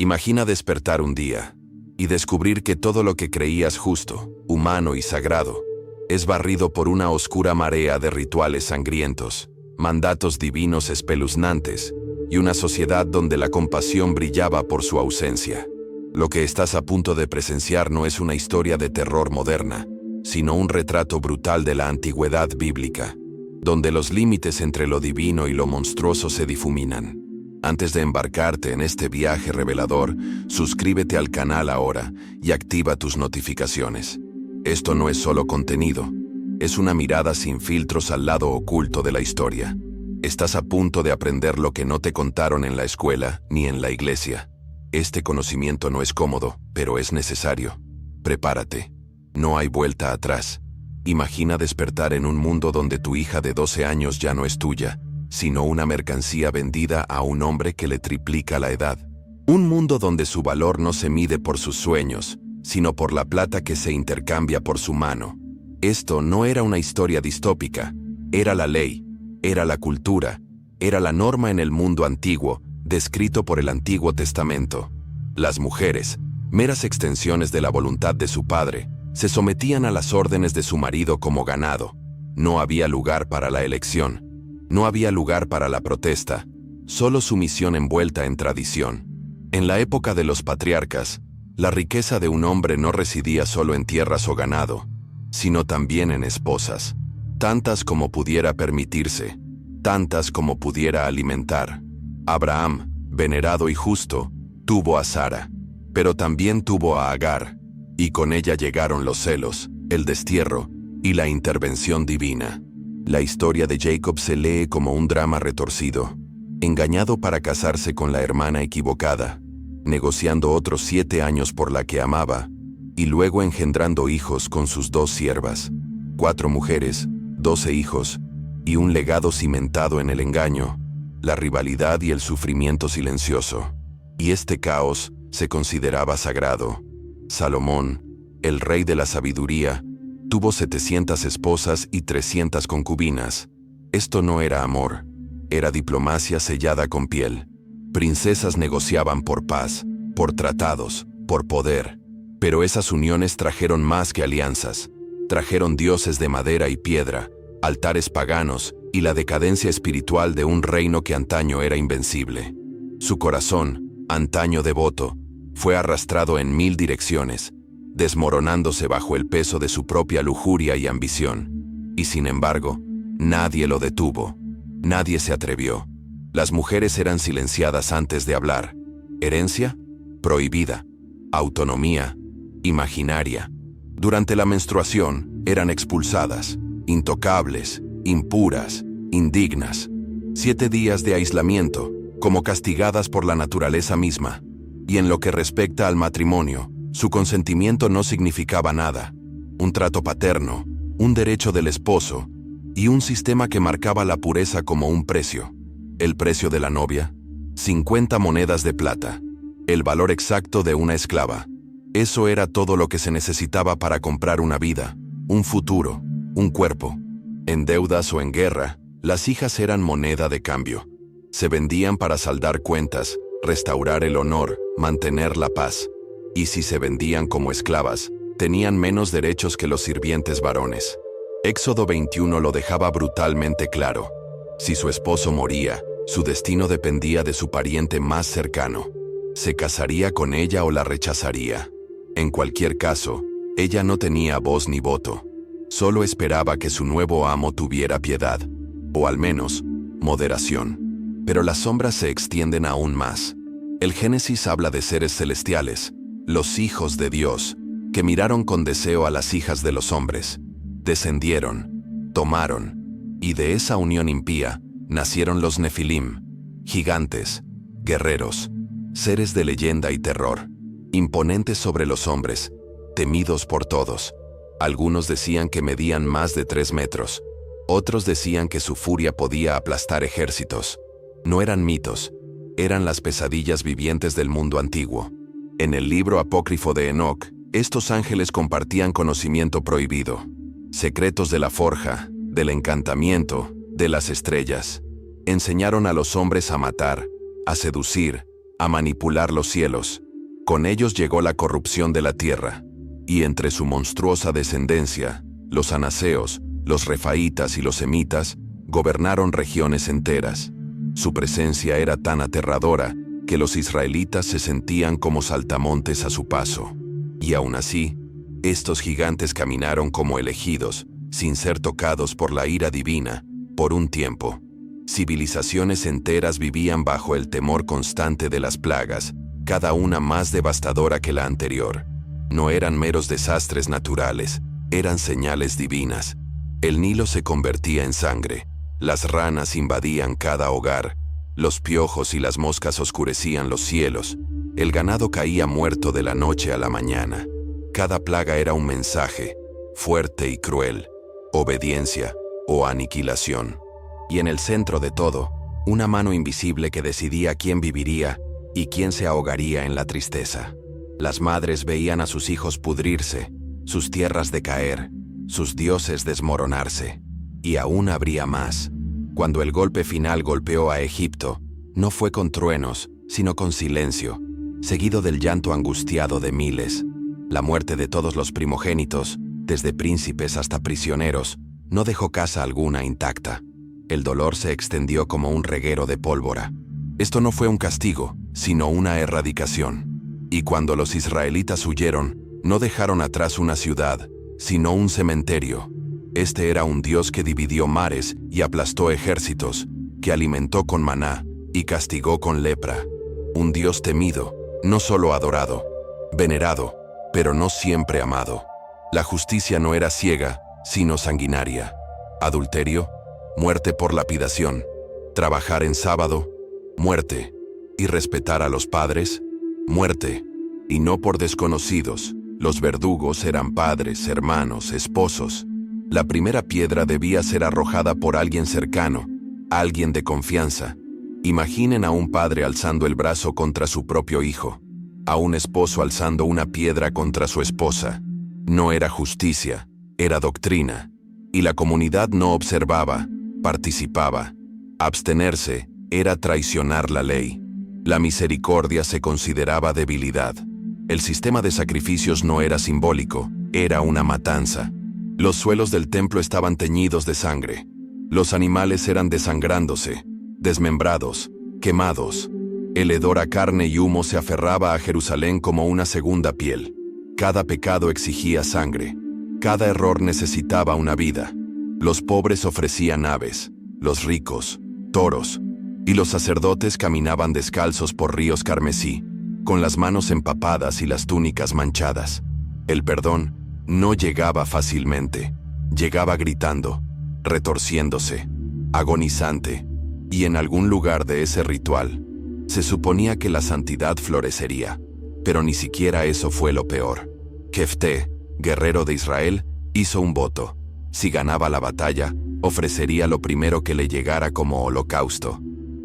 Imagina despertar un día y descubrir que todo lo que creías justo, humano y sagrado es barrido por una oscura marea de rituales sangrientos, mandatos divinos espeluznantes y una sociedad donde la compasión brillaba por su ausencia. Lo que estás a punto de presenciar no es una historia de terror moderna, sino un retrato brutal de la antigüedad bíblica, donde los límites entre lo divino y lo monstruoso se difuminan. Antes de embarcarte en este viaje revelador, suscríbete al canal ahora y activa tus notificaciones. Esto no es solo contenido, es una mirada sin filtros al lado oculto de la historia. Estás a punto de aprender lo que no te contaron en la escuela ni en la iglesia. Este conocimiento no es cómodo, pero es necesario. Prepárate. No hay vuelta atrás. Imagina despertar en un mundo donde tu hija de 12 años ya no es tuya, sino una mercancía vendida a un hombre que le triplica la edad. Un mundo donde su valor no se mide por sus sueños, sino por la plata que se intercambia por su mano. Esto no era una historia distópica, era la ley, era la cultura, era la norma en el mundo antiguo, descrito por el Antiguo Testamento. Las mujeres, meras extensiones de la voluntad de su padre, se sometían a las órdenes de su marido como ganado. No había lugar para la elección. No había lugar para la protesta, solo sumisión envuelta en tradición. En la época de los patriarcas, la riqueza de un hombre no residía solo en tierras o ganado, sino también en esposas, tantas como pudiera permitirse, tantas como pudiera alimentar. Abraham, venerado y justo, tuvo a Sara, pero también tuvo a Agar, y con ella llegaron los celos, el destierro y la intervención divina. La historia de Jacob se lee como un drama retorcido, engañado para casarse con la hermana equivocada, negociando otros 7 años por la que amaba, y luego engendrando hijos con sus 2 siervas, 4 mujeres, 12 hijos, y un legado cimentado en el engaño, la rivalidad y el sufrimiento silencioso. Y este caos se consideraba sagrado. Salomón, el rey de la sabiduría, tuvo 700 esposas y 300 concubinas. Esto no era amor, era diplomacia sellada con piel. Princesas negociaban por paz, por tratados, por poder. Pero esas uniones trajeron más que alianzas. Trajeron dioses de madera y piedra, altares paganos y la decadencia espiritual de un reino que antaño era invencible. Su corazón, antaño devoto, fue arrastrado en 1000 direcciones, desmoronándose bajo el peso de su propia lujuria y ambición. Y sin embargo, nadie lo detuvo. Nadie se atrevió. Las mujeres eran silenciadas antes de hablar. Herencia, prohibida. Autonomía, imaginaria. Durante la menstruación, eran expulsadas, intocables, impuras, indignas. 7 días de aislamiento, como castigadas por la naturaleza misma. Y en lo que respecta al matrimonio, su consentimiento no significaba nada. Un trato paterno, un derecho del esposo y un sistema que marcaba la pureza como un precio. El precio de la novia, 50 monedas de plata. El valor exacto de una esclava. Eso era todo lo que se necesitaba para comprar una vida, un futuro, un cuerpo. En deudas o en guerra, las hijas eran moneda de cambio. Se vendían para saldar cuentas, restaurar el honor, mantener la paz. Y si se vendían como esclavas, tenían menos derechos que los sirvientes varones. Éxodo 21 lo dejaba brutalmente claro. Si su esposo moría, su destino dependía de su pariente más cercano. Se casaría con ella o la rechazaría. En cualquier caso, ella no tenía voz ni voto. Solo esperaba que su nuevo amo tuviera piedad, o al menos, moderación. Pero las sombras se extienden aún más. El Génesis habla de seres celestiales, los hijos de Dios, que miraron con deseo a las hijas de los hombres. Descendieron, tomaron, y de esa unión impía nacieron los Nefilim, gigantes, guerreros, seres de leyenda y terror, imponentes sobre los hombres, temidos por todos. Algunos decían que medían más de 3 metros, otros decían que su furia podía aplastar ejércitos. No eran mitos, eran las pesadillas vivientes del mundo antiguo. En el libro apócrifo de Enoc, estos ángeles compartían conocimiento prohibido, secretos de la forja, del encantamiento, de las estrellas. Enseñaron a los hombres a matar, a seducir, a manipular los cielos. Con ellos llegó la corrupción de la tierra, y entre su monstruosa descendencia, los anaseos, los refaitas y los semitas, gobernaron regiones enteras. Su presencia era tan aterradora que los israelitas se sentían como saltamontes a su paso. Y aún así, estos gigantes caminaron como elegidos, sin ser tocados por la ira divina, por un tiempo. Civilizaciones enteras vivían bajo el temor constante de las plagas, cada una más devastadora que la anterior. No eran meros desastres naturales, eran señales divinas. El Nilo se convertía en sangre, las ranas invadían cada hogar, los piojos y las moscas oscurecían los cielos, el ganado caía muerto de la noche a la mañana. Cada plaga era un mensaje, fuerte y cruel, obediencia o aniquilación. Y en el centro de todo, una mano invisible que decidía quién viviría y quién se ahogaría en la tristeza. Las madres veían a sus hijos pudrirse, sus tierras decaer, sus dioses desmoronarse. Y aún habría más. Cuando el golpe final golpeó a Egipto, no fue con truenos, sino con silencio, seguido del llanto angustiado de miles. La muerte de todos los primogénitos, desde príncipes hasta prisioneros, no dejó casa alguna intacta. El dolor se extendió como un reguero de pólvora. Esto no fue un castigo, sino una erradicación. Y cuando los israelitas huyeron, no dejaron atrás una ciudad, sino un cementerio. Este era un Dios que dividió mares y aplastó ejércitos, que alimentó con maná y castigó con lepra. Un Dios temido, no solo adorado, venerado, pero no siempre amado. La justicia no era ciega, sino sanguinaria. Adulterio, muerte por lapidación. Trabajar en sábado, muerte. Y respetar a los padres, muerte. Y no por desconocidos. Los verdugos eran padres, hermanos, esposos. La primera piedra debía ser arrojada por alguien cercano, alguien de confianza. Imaginen a un padre alzando el brazo contra su propio hijo, a un esposo alzando una piedra contra su esposa. No era justicia, era doctrina. Y la comunidad no observaba, participaba. Abstenerse era traicionar la ley. La misericordia se consideraba debilidad. El sistema de sacrificios no era simbólico, era una matanza. Los suelos del templo estaban teñidos de sangre. Los animales eran desangrándose, desmembrados, quemados. El hedor a carne y humo se aferraba a Jerusalén como una segunda piel. Cada pecado exigía sangre. Cada error necesitaba una vida. Los pobres ofrecían aves, los ricos, toros, y los sacerdotes caminaban descalzos por ríos carmesí, con las manos empapadas y las túnicas manchadas. El perdón no llegaba fácilmente, llegaba gritando, retorciéndose, agonizante, y en algún lugar de ese ritual, se suponía que la santidad florecería, pero ni siquiera eso fue lo peor. Jefté, guerrero de Israel, hizo un voto. Si ganaba la batalla, ofrecería lo primero que le llegara como holocausto.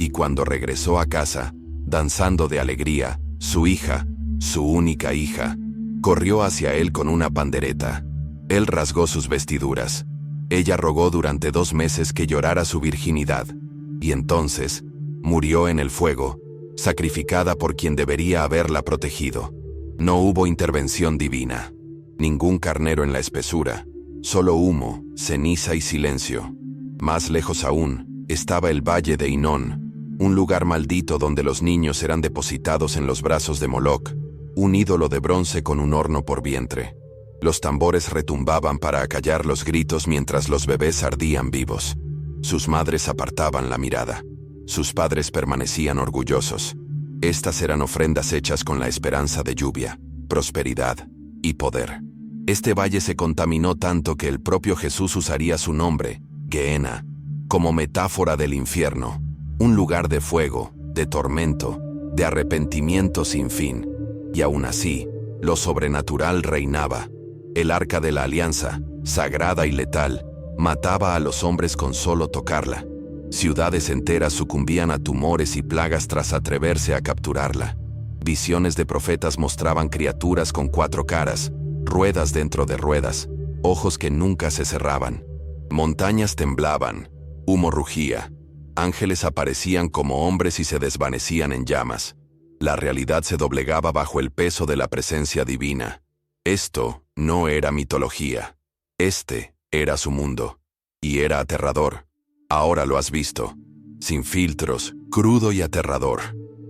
Y cuando regresó a casa, danzando de alegría, su hija, su única hija, corrió hacia él con una pandereta. Él rasgó sus vestiduras. Ella rogó durante 2 meses que llorara su virginidad. Y entonces, murió en el fuego, sacrificada por quien debería haberla protegido. No hubo intervención divina. Ningún carnero en la espesura. Solo humo, ceniza y silencio. Más lejos aún, estaba el valle de Hinón, un lugar maldito donde los niños eran depositados en los brazos de Moloc, un ídolo de bronce con un horno por vientre. Los tambores retumbaban para acallar los gritos mientras los bebés ardían vivos. Sus madres apartaban la mirada. Sus padres permanecían orgullosos. Estas eran ofrendas hechas con la esperanza de lluvia, prosperidad y poder. Este valle se contaminó tanto que el propio Jesús usaría su nombre, Gehenna, como metáfora del infierno, un lugar de fuego, de tormento, de arrepentimiento sin fin. Y aún así, lo sobrenatural reinaba. El arca de la alianza, sagrada y letal, mataba a los hombres con solo tocarla. Ciudades enteras sucumbían a tumores y plagas tras atreverse a capturarla. Visiones de profetas mostraban criaturas con 4 caras, ruedas dentro de ruedas, ojos que nunca se cerraban. Montañas temblaban, humo rugía, ángeles aparecían como hombres y se desvanecían en llamas. La realidad se doblegaba bajo el peso de la presencia divina. Esto no era mitología. Este era su mundo. Y era aterrador. Ahora lo has visto. Sin filtros, crudo y aterrador.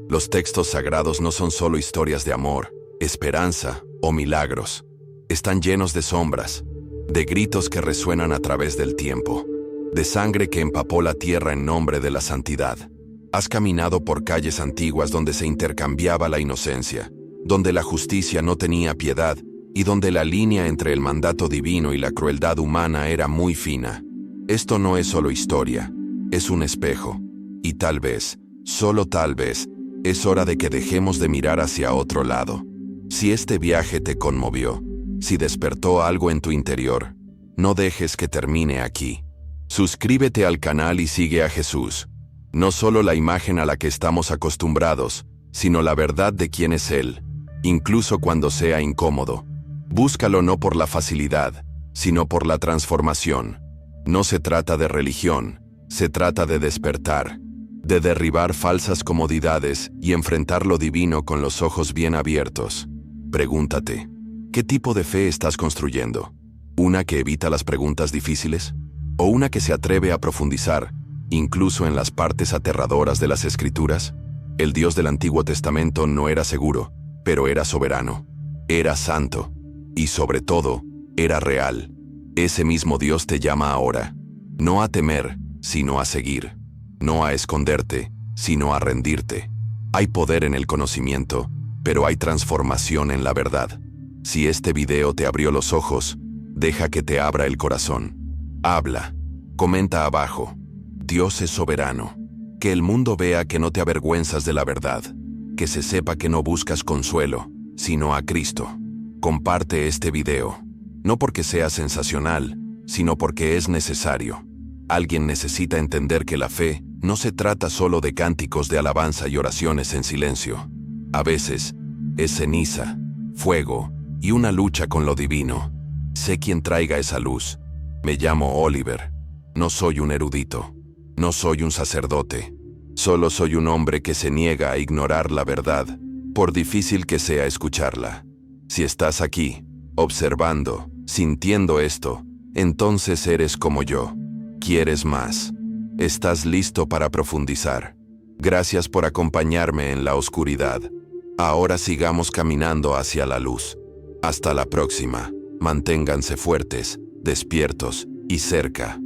Los textos sagrados no son solo historias de amor, esperanza o milagros. Están llenos de sombras, de gritos que resuenan a través del tiempo, de sangre que empapó la tierra en nombre de la santidad. Has caminado por calles antiguas donde se intercambiaba la inocencia, donde la justicia no tenía piedad y donde la línea entre el mandato divino y la crueldad humana era muy fina. Esto no es solo historia, es un espejo. Y tal vez, solo tal vez, es hora de que dejemos de mirar hacia otro lado. Si este viaje te conmovió, si despertó algo en tu interior, no dejes que termine aquí. Suscríbete al canal y sigue a Jesús. No solo la imagen a la que estamos acostumbrados, sino la verdad de quién es Él, incluso cuando sea incómodo. Búscalo no por la facilidad, sino por la transformación. No se trata de religión, se trata de despertar, de derribar falsas comodidades y enfrentar lo divino con los ojos bien abiertos. Pregúntate, ¿qué tipo de fe estás construyendo? ¿Una que evita las preguntas difíciles? ¿O una que se atreve a profundizar, incluso en las partes aterradoras de las Escrituras? El Dios del Antiguo Testamento no era seguro, pero era soberano, era santo y, sobre todo, era real. Ese mismo Dios te llama ahora, no a temer, sino a seguir, no a esconderte, sino a rendirte. Hay poder en el conocimiento, pero hay transformación en la verdad. Si este video te abrió los ojos, deja que te abra el corazón. Habla, comenta abajo. Dios es soberano. Que el mundo vea que no te avergüenzas de la verdad, que se sepa que no buscas consuelo, sino a Cristo. Comparte este video, no porque sea sensacional, sino porque es necesario. Alguien necesita entender que la fe no se trata solo de cánticos de alabanza y oraciones en silencio. A veces, es ceniza, fuego y una lucha con lo divino. Sé quién traiga esa luz. Me llamo Oliver. No soy un erudito. No soy un sacerdote. Solo soy un hombre que se niega a ignorar la verdad, por difícil que sea escucharla. Si estás aquí, observando, sintiendo esto, entonces eres como yo. ¿Quieres más? ¿Estás listo para profundizar? Gracias por acompañarme en la oscuridad. Ahora sigamos caminando hacia la luz. Hasta la próxima. Manténganse fuertes, despiertos y cerca.